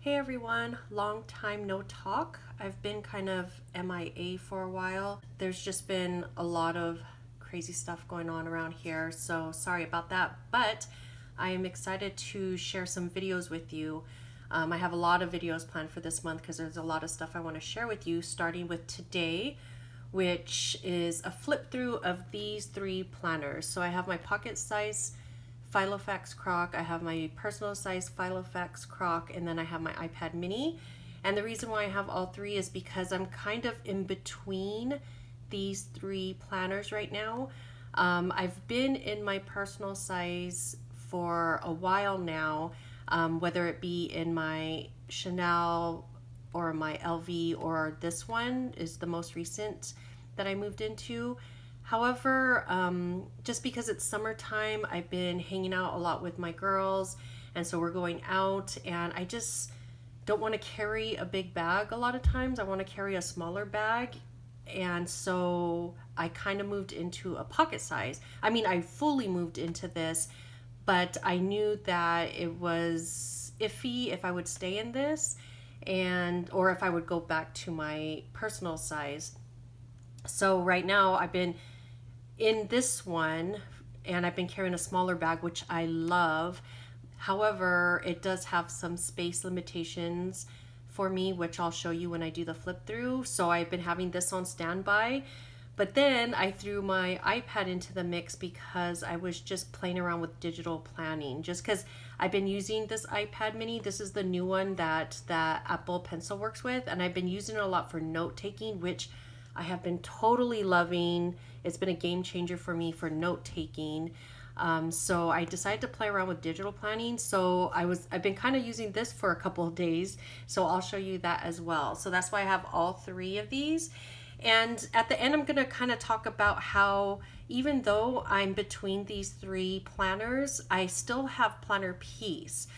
Hey everyone, long time no talk. I've been kind of MIA for a while. There's just been a lot of crazy stuff going on around here, so sorry about that. But I am excited to share some videos with you. I have a lot of videos planned for this month because there's a lot of stuff I want to share with you, starting with today, which is a flip through of these three planners. So I have my pocket size Filofax crock, I have my personal size Filofax crock, and then I have my iPad mini. And the reason why I have all three is because I'm kind of in between these three planners right now. I've been in my personal size for a while now, whether it be in my Chanel or my LV, or this one is the most recent that I moved into. However, just because it's summertime, I've been hanging out a lot with my girls, and so we're going out, and I just don't want to carry a big bag a lot of times. I want to carry a smaller bag, and so I kind of moved into a pocket size. I mean, I fully moved into this, but I knew that it was iffy if I would stay in this, or if I would go back to my personal size. So right now I've been in this one, and I've been carrying a smaller bag, which I love. However, it does have some space limitations for me, which I'll show you when I do the flip through. So I've been having this on standby, but then I threw my iPad into the mix because I was just playing around with digital planning, just because I've been using this iPad mini. This is the new one that Apple Pencil works with, and I've been using it a lot for note taking, which I have been totally loving. It's been a game changer for me for note taking. So I decided to play around with digital planning. So I've been kind of using this for a couple of days. So I'll show you that as well. So that's why I have all three of these. And at the end, I'm going to kind of talk about how, even though I'm between these three planners, I still have planner peace.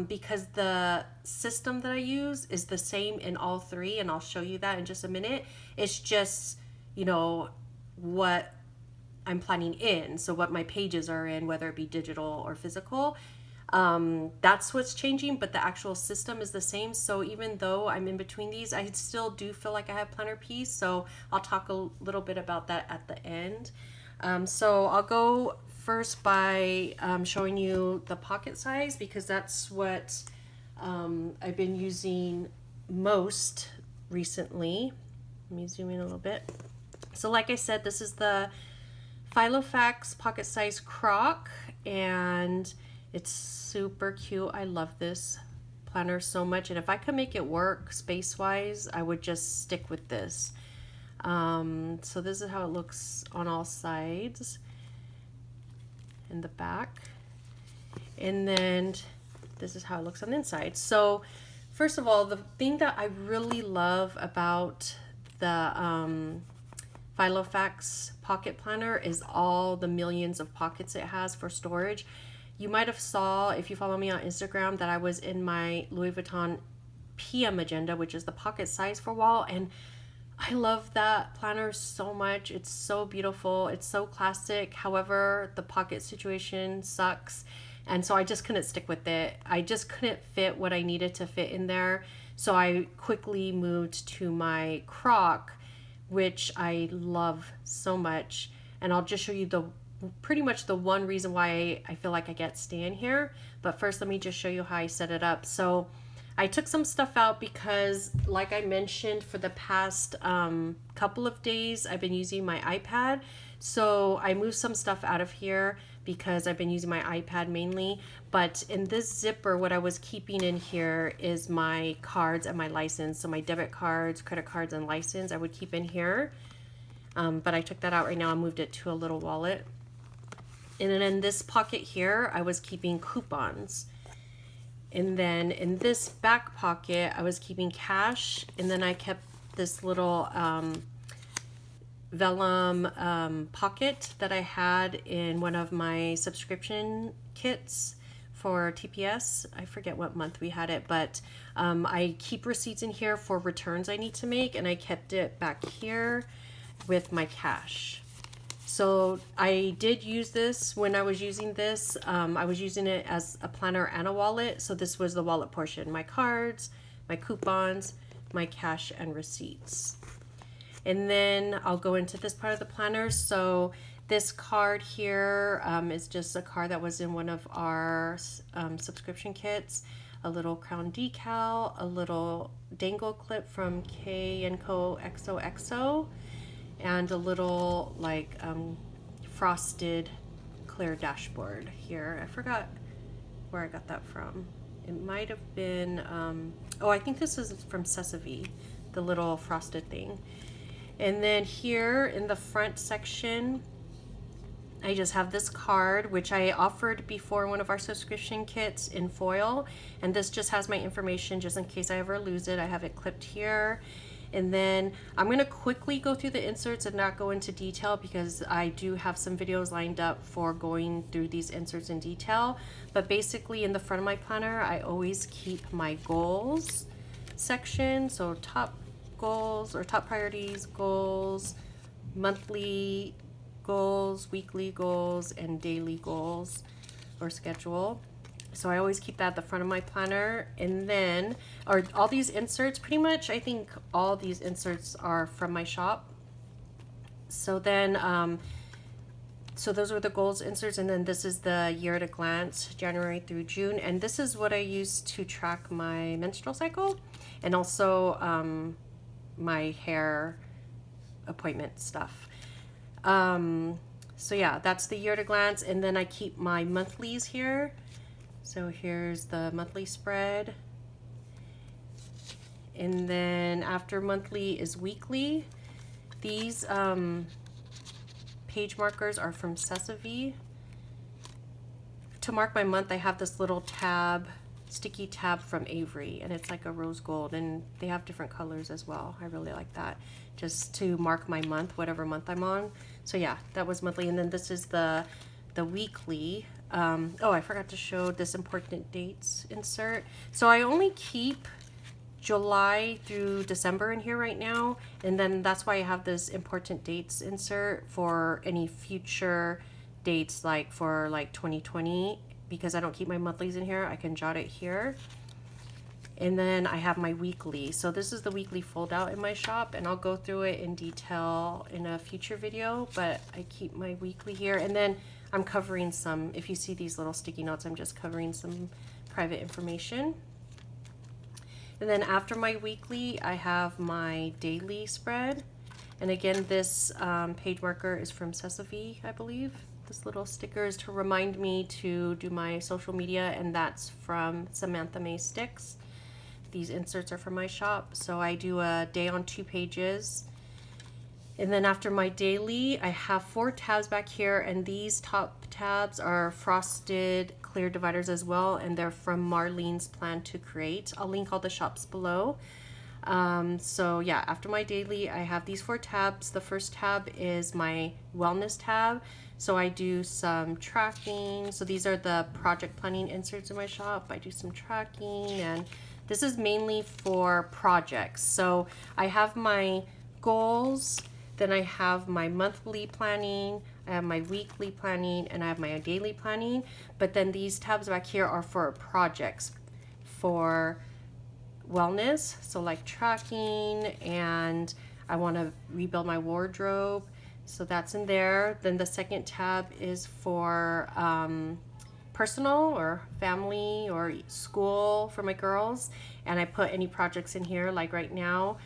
Because the system that I use is the same in all three, and I'll show you that in just a minute. It's just, what I'm planning in, so what my pages are in, whether it be digital or physical. That's what's changing, but the actual system is the same. So even though I'm in between these, I still do feel like I have planner peace. So I'll talk a little bit about that at the end. So I'll go first by showing you the pocket size, because that's what I've been using most recently. Let me zoom in a little bit. So like I said, this is the Filofax pocket size crock, and it's super cute. I love this planner so much, and if I could make it work space wise, I would just stick with this. So this is how it looks on all sides in the back, and then this is how it looks on the inside. So first of all, the thing that I really love about the Filofax pocket planner is all the millions of pockets it has for storage. You might have saw, if you follow me on Instagram, that I was in my Louis Vuitton PM Agenda, which is the pocket size for wall, and I love that planner so much. It's so beautiful. It's so classic. However, the pocket situation sucks, and so I just couldn't stick with it. I just couldn't fit what I needed to fit in there. So I quickly moved to my crock, which I love so much. And I'll just show you pretty much the one reason why I feel like I get staying here. But first, let me just show you how I set it up. So I took some stuff out because, like I mentioned, for the past couple of days, I've been using my iPad. So I moved some stuff out of here because I've been using my iPad mainly. But in this zipper, what I was keeping in here is my cards and my license. So my debit cards, credit cards, and license I would keep in here. But I took that out right now and moved it to a little wallet. And then in this pocket here, I was keeping coupons. And then in this back pocket, I was keeping cash. And then I kept this little vellum pocket that I had in one of my subscription kits for TPS. I forget what month we had it, but I keep receipts in here for returns I need to make, and I kept it back here with my cash. So I did use this when I was using this. I was using it as a planner and a wallet. So this was the wallet portion, my cards, my coupons, my cash and receipts. And then I'll go into this part of the planner. So this card here is just a card that was in one of our subscription kits. A little crown decal, a little dangle clip from K&Co XOXO, and a little like frosted clear dashboard here. I forgot where I got that from. It might have been, oh, I think this is from Sesavi, the little frosted thing. And then here in the front section, I just have this card, which I offered before one of our subscription kits in foil. And this just has my information just in case I ever lose it. I have it clipped here. And then I'm going to quickly go through the inserts and not go into detail because I do have some videos lined up for going through these inserts in detail. But basically in the front of my planner, I always keep my goals section. So top goals or top priorities, goals, monthly goals, weekly goals, and daily goals or schedule. So I always keep that at the front of my planner. And then, or all these inserts, pretty much, I think all these inserts are from my shop. So then, so those were the goals inserts. And then this is the year at a glance, January through June. And this is what I use to track my menstrual cycle and also my hair appointment stuff. So yeah, that's the year at a glance. And then I keep my monthlies here. So here's the monthly spread. And then after monthly is weekly. These page markers are from Sesavi. To mark my month, I have this little tab, sticky tab from Avery, and it's like a rose gold, and they have different colors as well. I really like that, just to mark my month, whatever month I'm on. So yeah, that was monthly. And then this is the weekly. Oh, I forgot to show this important dates insert. So I only keep July through December in here right now, and then that's why I have this important dates insert for any future dates, like for like 2020, because I don't keep my monthlies in here. I can jot it here. And then I have my weekly. So this is the weekly fold out in my shop, and I'll go through it in detail in a future video, but I keep my weekly here. And then I'm covering some, if you see these little sticky notes, I'm just covering some private information. And then after my weekly, I have my daily spread. And again, this page marker is from Sesavi, I believe. This little sticker is to remind me to do my social media, and that's from Samantha May Sticks. These inserts are from my shop. So I do a day on 2 pages. And then after my daily, I have 4 tabs back here, and these top tabs are frosted clear dividers as well, and they're from Marlene's Plan to Create. I'll link all the shops below. So yeah, after my daily, I have these 4 tabs. The first tab is my wellness tab. So I do some tracking. So these are the project planning inserts in my shop. I do some tracking, and this is mainly for projects. So I have my goals, then I have my monthly planning, I have my weekly planning, and I have my daily planning. But then these tabs back here are for projects for wellness. So like tracking, and I want to rebuild my wardrobe. So that's in there. Then the second tab is for personal or family or school for my girls. And I put any projects in here, like right now.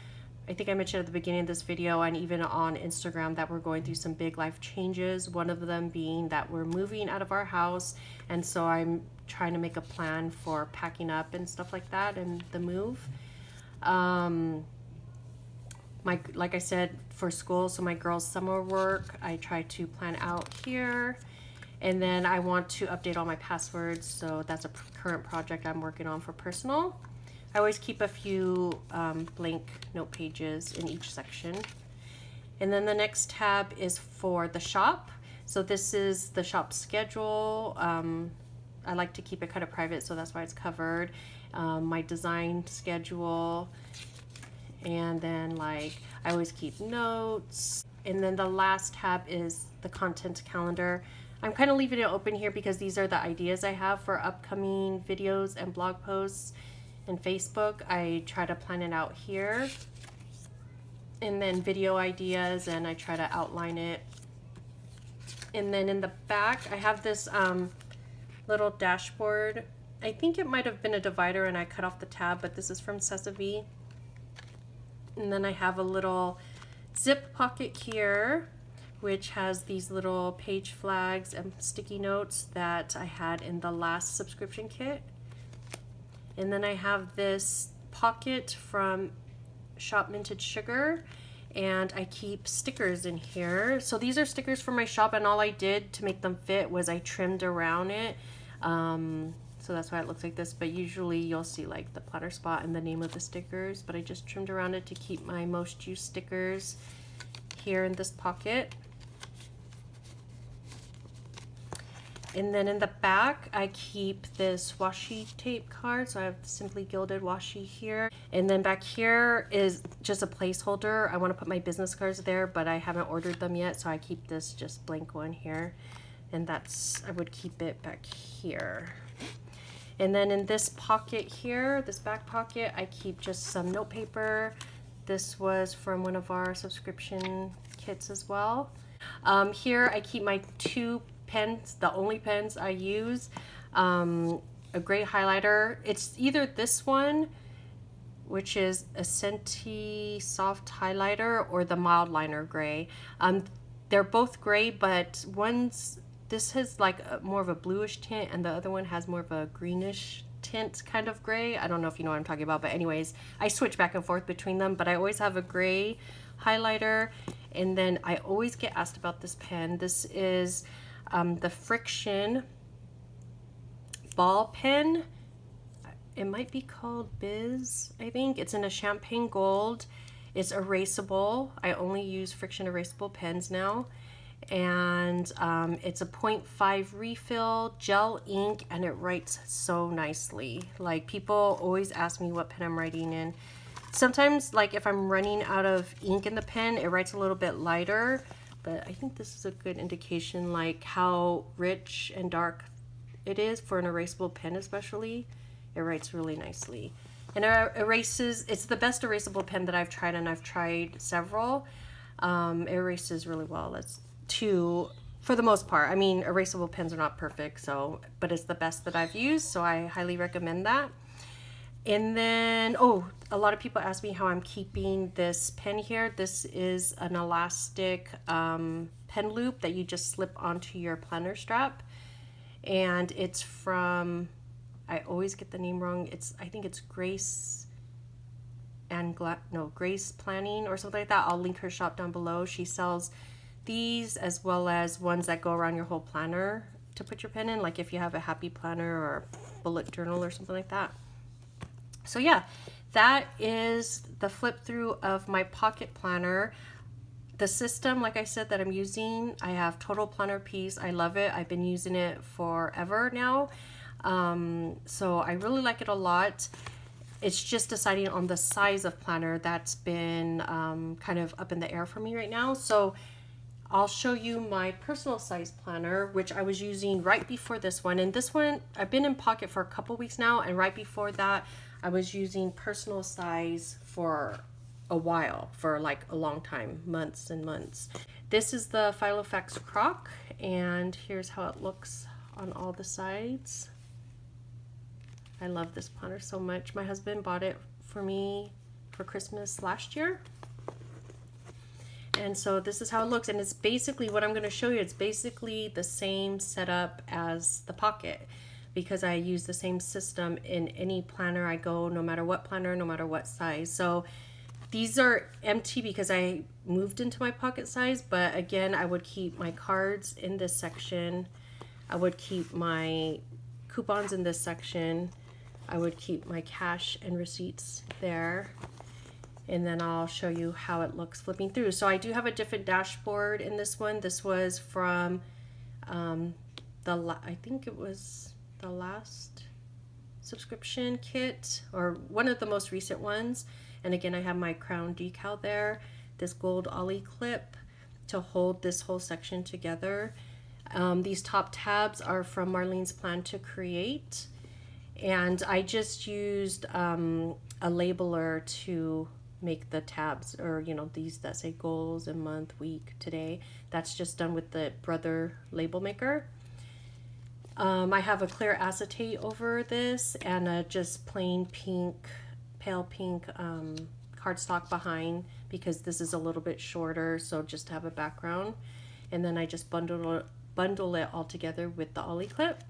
I think I mentioned at the beginning of this video and even on Instagram that we're going through some big life changes. One of them being that we're moving out of our house. And so I'm trying to make a plan for packing up and stuff like that and the move. Like I said, for school, so my girls' summer work, I try to plan out here. And then I want to update all my passwords. So that's a current project I'm working on for personal. I always keep a few blank note pages in each section. And then the next tab is for the shop. So this is the shop schedule. I like to keep it kind of private, so that's why it's covered. My design schedule. And then like I always keep notes. And then the last tab is the content calendar. I'm kind of leaving it open here because these are the ideas I have for upcoming videos and blog posts and Facebook. I try to plan it out here. And then video ideas, and I try to outline it. And then in the back, I have this little dashboard. I think it might have been a divider and I cut off the tab, but this is from Sesavi. And then I have a little zip pocket here, which has these little page flags and sticky notes that I had in the last subscription kit. And then I have this pocket from Shop Minted Sugar, and I keep stickers in here. So these are stickers for my shop, and all I did to make them fit was I trimmed around it. So that's why it looks like this, but usually you'll see like the planner spot and the name of the stickers, but I just trimmed around it to keep my most used stickers here in this pocket. And then in the back, I keep this washi tape card. So I have the Simply Gilded washi here. And then back here is just a placeholder. I want to put my business cards there, but I haven't ordered them yet. So I keep this just blank one here. And that's, I would keep it back here. And then in this pocket here, this back pocket, I keep just some note paper. This was from one of our subscription kits as well. Here I keep my 2 pens, the only pens I use. A gray highlighter. It's either this one, which is a Senti soft highlighter, or the mild liner gray. They're both gray, but this has like more of a bluish tint and the other one has more of a greenish tint kind of gray. I don't know if you know what I'm talking about, but anyways, I switch back and forth between them, but I always have a gray highlighter. And then I always get asked about this pen. This is the Friction ball pen. It might be called Biz, I think. It's in a champagne gold. It's erasable. I only use Friction erasable pens now. And it's a 0.5 refill gel ink, and it writes so nicely. Like, people always ask me what pen I'm writing in. Sometimes, like, if I'm running out of ink in the pen, it writes a little bit lighter, but I think this is a good indication, like how rich and dark it is for an erasable pen. Especially it writes really nicely, and it erases. It's the best erasable pen that I've tried, and I've tried several. It erases really well. It's for the most part. I mean, erasable pens are not perfect, so, but it's the best that I've used, so I highly recommend that. And then, a lot of people ask me how I'm keeping this pen here. This is an elastic pen loop that you just slip onto your planner strap. And it's from, I always get the name wrong. I think it's Grace Planning or something like that. I'll link her shop down below. She sells these as well as ones that go around your whole planner to put your pen in, like if you have a happy planner or bullet journal or something like that. So yeah, that is the flip through of my pocket planner. The system, like I said, that I'm using, I have Total Planner Piece. I love it. I've been using it forever now. So I really like it a lot. It's just deciding on the size of planner that's been kind of up in the air for me right now. So I'll show you my personal size planner, which I was using right before this one. And this one, I've been in pocket for a couple weeks now. And right before that, I was using personal size for a while, for like a long time, months and months. This is the Filofax Croc, and here's how it looks on all the sides. I love this planner so much. My husband bought it for me for Christmas last year. And so this is how it looks, and it's basically what I'm going to show you. It's basically the same setup as the Pocket, because I use the same system in any planner I go, no matter what planner, no matter what size. So these are empty because I moved into my pocket size, but again, I would keep my cards in this section. I would keep my coupons in this section. I would keep my cash and receipts there. And then I'll show you how it looks flipping through. So I do have a different dashboard in this one. This was from I think it was the last subscription kit, or one of the most recent ones. And again, I have my crown decal there, this gold ollie clip, to hold this whole section together. These top tabs are from Marlene's Plan to Create, and I just used a labeler to make the tabs, or these that say goals and month, week, today. That's just done with the Brother label maker. I have a clear acetate over this and a just plain pink, pale pink cardstock behind, because this is a little bit shorter, so just to have a background. And then I just bundle it all together with the ollie clip.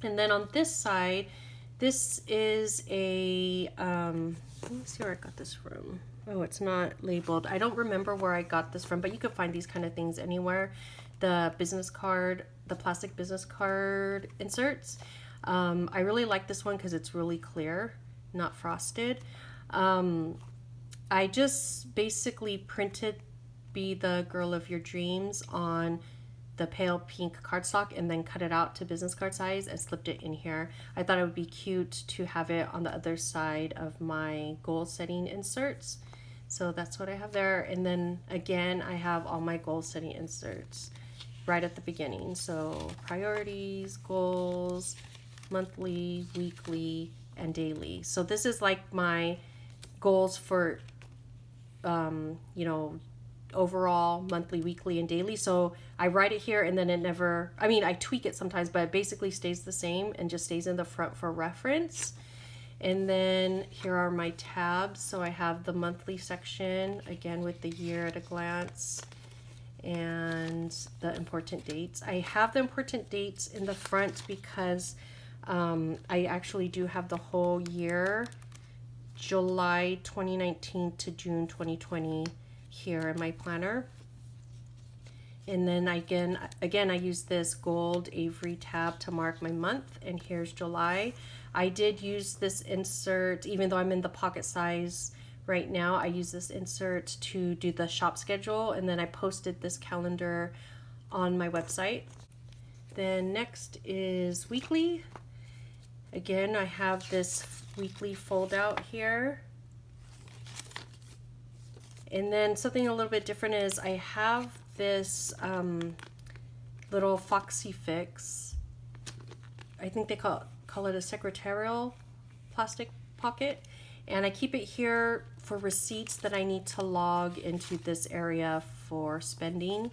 And then on this side, this is a let me see where I got this from. Oh, it's not labeled. I don't remember where I got this from, but you could find these kind of things anywhere. The business card, the plastic business card inserts. I really like this one because it's really clear, not frosted. I just basically printed Be the Girl of Your Dreams on the pale pink cardstock and then cut it out to business card size and slipped it in here. I thought it would be cute to have it on the other side of my goal setting inserts. So that's what I have there. And then again, I have all my goal setting inserts right at the beginning. So priorities, goals, monthly, weekly, and daily. So this is like my goals for, overall, monthly, weekly, and daily. So I write it here and then it never, I tweak it sometimes, but it basically stays the same and just stays in the front for reference. And then here are my tabs. So I have the monthly section, again with the year at a glance, and the important dates. I have the important dates in the front because I actually do have the whole year, July 2019 to June 2020 here in my planner. And then again I use this gold Avery tab to mark my month, and here's July. I did use this insert, even though I'm in the pocket size right now, I use this insert to do the shop schedule, and then I posted this calendar on my website. Then next is weekly. Again, I have this weekly fold out here. And then something a little bit different is I have this little Foxy Fix. I think they call it a secretarial plastic pocket. And I keep it here for receipts that I need to log into this area for spending.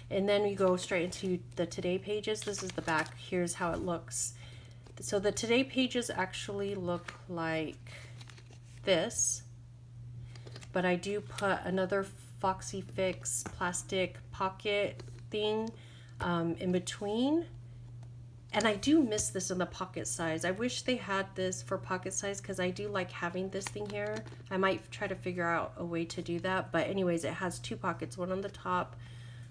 And then we go straight into the today pages. This is the back. Here's how it looks. So the today pages actually look like this, but I do put another Foxy Fix plastic pocket thing in between. And I do miss this in the pocket size. I wish they had this for pocket size because I do like having this thing here. I might try to figure out a way to do that. But anyways, it has two pockets, one on the top,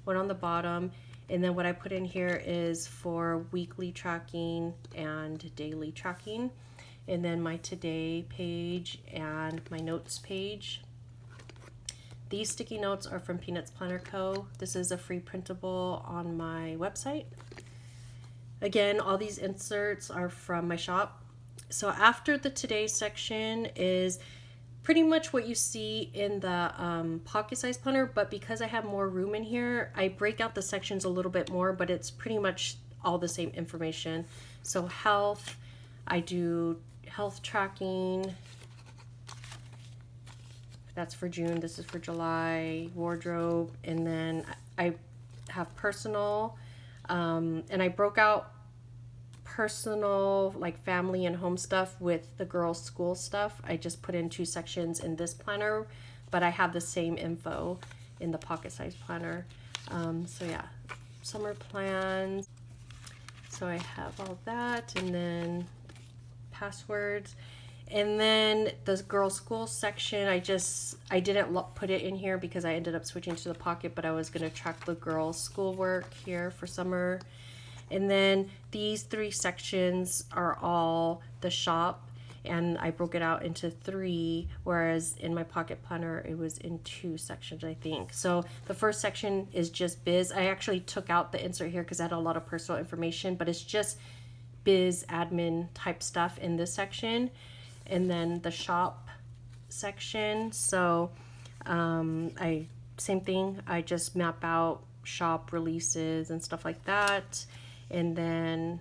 one on the bottom. And then what I put in here is for weekly tracking and daily tracking. And then my today page and my notes page. These sticky notes are from Peanuts Planner Co. This is a free printable on my website. Again, all these inserts are from my shop. So after the today section is pretty much what you see in the pocket size planner, but because I have more room in here, I break out the sections a little bit more, but it's pretty much all the same information. So health, I do health tracking. That's for June, this is for July. Wardrobe, and then I have personal, and I broke out personal, like family and home stuff with the girls' school stuff. I just put in two sections in this planner, but I have the same info in the pocket size planner. So yeah, summer plans. So I have all that, and then passwords. And then the girls' school section, I didn't put it in here because I ended up switching to the pocket, but I was going to track the girls' schoolwork here for summer. And then these three sections are all the shop, and I broke it out into three, whereas in my pocket planner it was in two sections, I think. So the first section is just biz. I actually took out the insert here because I had a lot of personal information, but it's just biz admin type stuff in this section. And then the shop section, so I same thing. I just map out shop releases and stuff like that. And then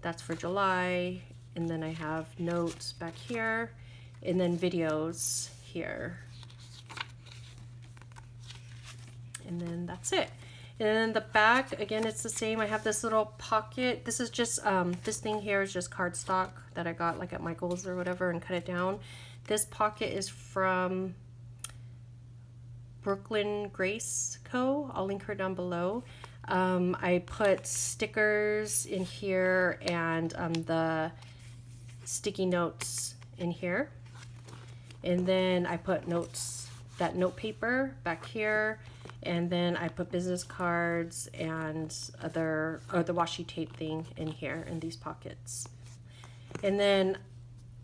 that's for July. And then I have notes back here, and then videos here. And then that's it. And then the back, again, it's the same. I have this little pocket. This is just, this thing here is just cardstock that I got like at Michael's or whatever and cut it down. This pocket is from Brooklyn Grace Co. I'll link her down below. I put stickers in here and the sticky notes in here. And then I put notes, that note paper back here. And then I put business cards and the washi tape thing in here in these pockets. And then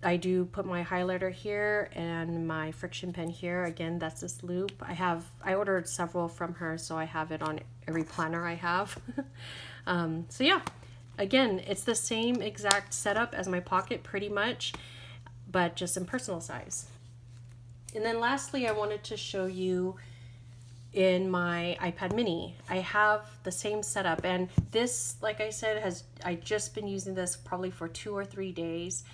I do put my highlighter here and my friction pen here. Again, that's this loop. I ordered several from her, so I have it on every planner I have. So yeah, again, it's the same exact setup as my pocket pretty much, but just in personal size. And then lastly, I wanted to show you in my iPad mini. I have the same setup, and this, like I said, I just been using this probably for 2 or 3 days,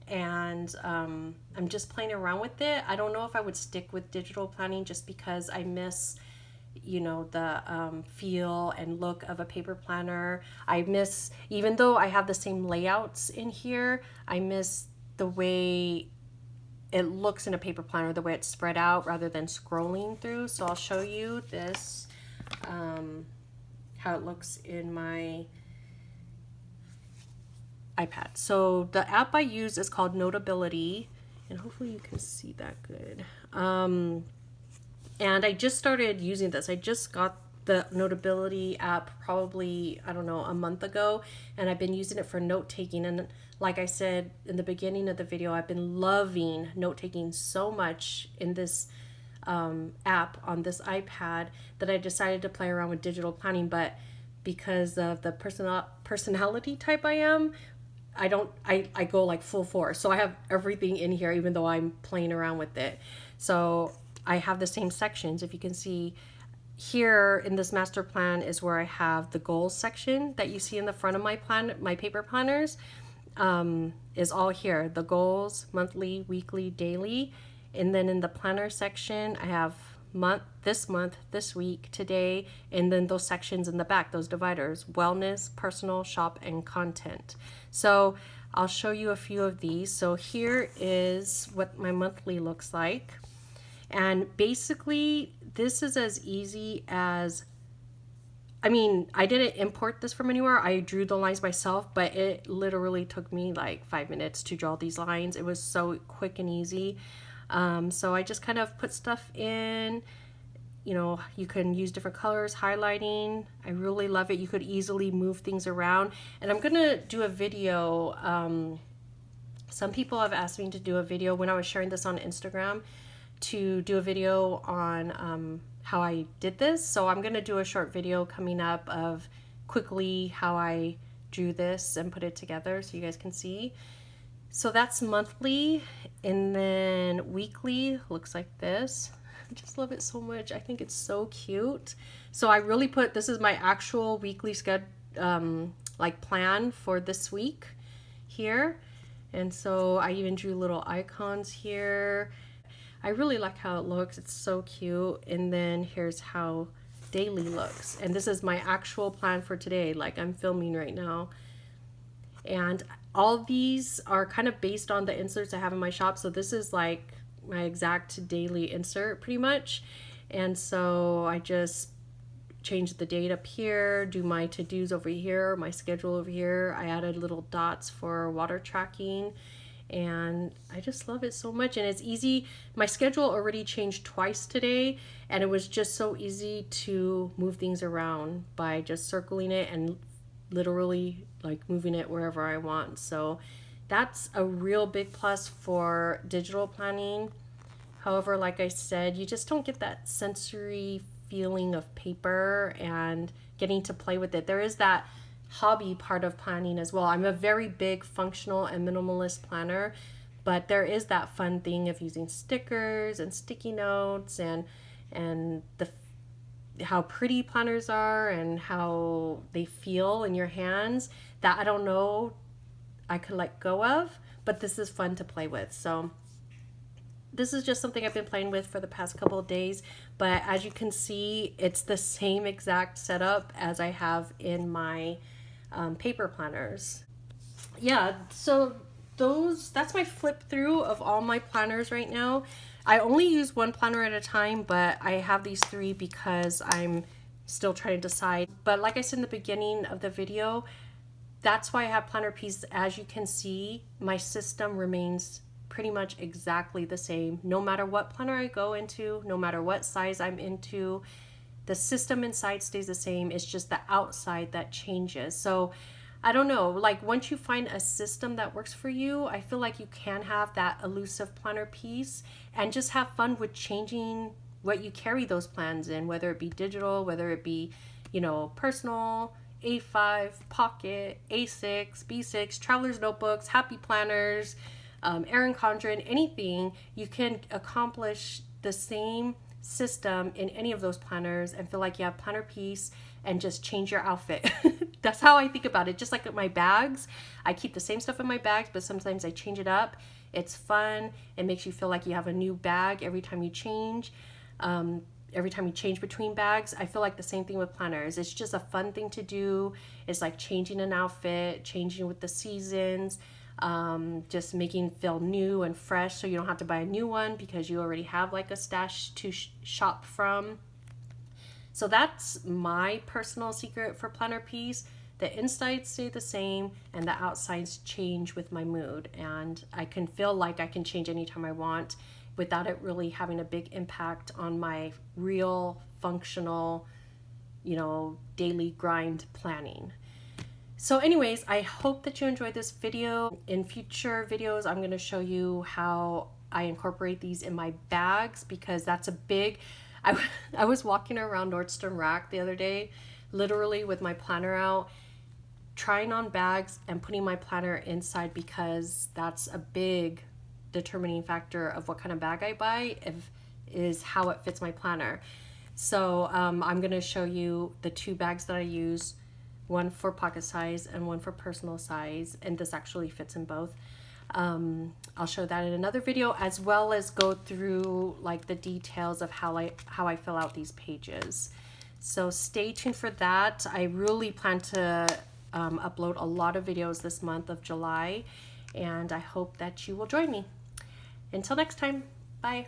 and I'm just playing around with it. I don't know if I would stick with digital planning just because I miss, you know, the feel and look of a paper planner. I miss, even though I have the same layouts in here, I miss the way it looks in a paper planner, the way it's spread out rather than scrolling through. So I'll show you this, how it looks in my iPad. So the app I use is called Notability, and hopefully you can see that good. And I just started using this. I just got the Notability app probably, I don't know, a month ago, and I've been using it for note taking. And like I said in the beginning of the video, I've been loving note taking so much in this app on this iPad that I decided to play around with digital planning. But because of the personality type I am, I go like full force. So I have everything in here, even though I'm playing around with it. So I have the same sections. If you can see here in this master plan is where I have the goals section that you see in the front of my paper planners, is all here. The goals, monthly, weekly, daily. And then in the planner section, I have this month, this week, today, and then those sections in the back, those dividers: wellness, personal, shop, and content. So I'll show you a few of these. So here is what my monthly looks like. And basically, this is as easy as, I mean, I didn't import this from anywhere. I drew the lines myself, but it literally took me like 5 minutes to draw these lines. It was so quick and easy. So I just kind of put stuff in. You know, you can use different colors, highlighting. I really love it. You could easily move things around. And I'm going to do a video. Some people have asked me to do a video when I was sharing this on Instagram, to do a video on how I did this. So I'm going to do a short video coming up of quickly how I drew this and put it together so you guys can see. So that's monthly, and then weekly looks like this. I just love it so much. I think it's so cute. So I really put, this is my actual weekly like plan for this week here. And so I even drew little icons here. I really like how it looks. It's so cute. And then here's how daily looks. And this is my actual plan for today, like I'm filming right now. And all these are kind of based on the inserts I have in my shop. So this is like my exact daily insert pretty much. And so I just change the date up here, do my to-dos over here, my schedule over here. I added little dots for water tracking. And I just love it so much, and it's easy. My schedule already changed twice today, and it was just so easy to move things around by just circling it and literally like moving it wherever I want. So that's a real big plus for digital planning. However, like I said, you just don't get that sensory feeling of paper and getting to play with it. There is that hobby part of planning as well. I'm a very big functional and minimalist planner, but there is that fun thing of using stickers and sticky notes and and how pretty planners are and how they feel in your hands, that I don't know I could let go of, but this is fun to play with. So this is just something I've been playing with for the past couple of days, but as you can see, it's the same exact setup as I have in my paper planners. Yeah, so that's my flip through of all my planners right now. I only use one planner at a time, but I have these three because I'm still trying to decide. But like I said in the beginning of the video, that's why I have planner pieces. As you can see, my system remains pretty much exactly the same. No matter what planner I go into, no matter what size I'm into, the system inside stays the same. It's just the outside that changes. So I don't know, like once you find a system that works for you, I feel like you can have that elusive planner piece and just have fun with changing what you carry those plans in, whether it be digital, whether it be, you know, personal, A5, pocket, A6, B6, traveler's notebooks, happy planners, Erin Condren, anything. You can accomplish the same system in any of those planners and feel like you have planner piece and just change your outfit. That's how I think about it. Just like my bags, I keep the same stuff in my bags, but sometimes I change it up. It's fun. It makes you feel like you have a new bag every time you change. Every time you change between bags. I feel like the same thing with planners. It's just a fun thing to do. It's like changing an outfit, changing with the seasons, just making it feel new and fresh, so you don't have to buy a new one because you already have like a stash to shop from. So that's my personal secret for planner piece. The insides stay the same and the outsides change with my mood, and I can feel like I can change anytime I want without it really having a big impact on my real functional, you know, daily grind planning. So anyways, I hope that you enjoyed this video. In future videos, I'm going to show you how I incorporate these in my bags, because that's a big... I was walking around Nordstrom Rack the other day, literally with my planner out, trying on bags and putting my planner inside, because that's a big determining factor of what kind of bag I buy, is how it fits my planner. So I'm going to show you the two bags that I use, one for pocket size and one for personal size, and this actually fits in both. I'll show that in another video, as well as go through like the details of how I fill out these pages. So stay tuned for that. I really plan to upload a lot of videos this month of July, and I hope that you will join me. Until next time, bye.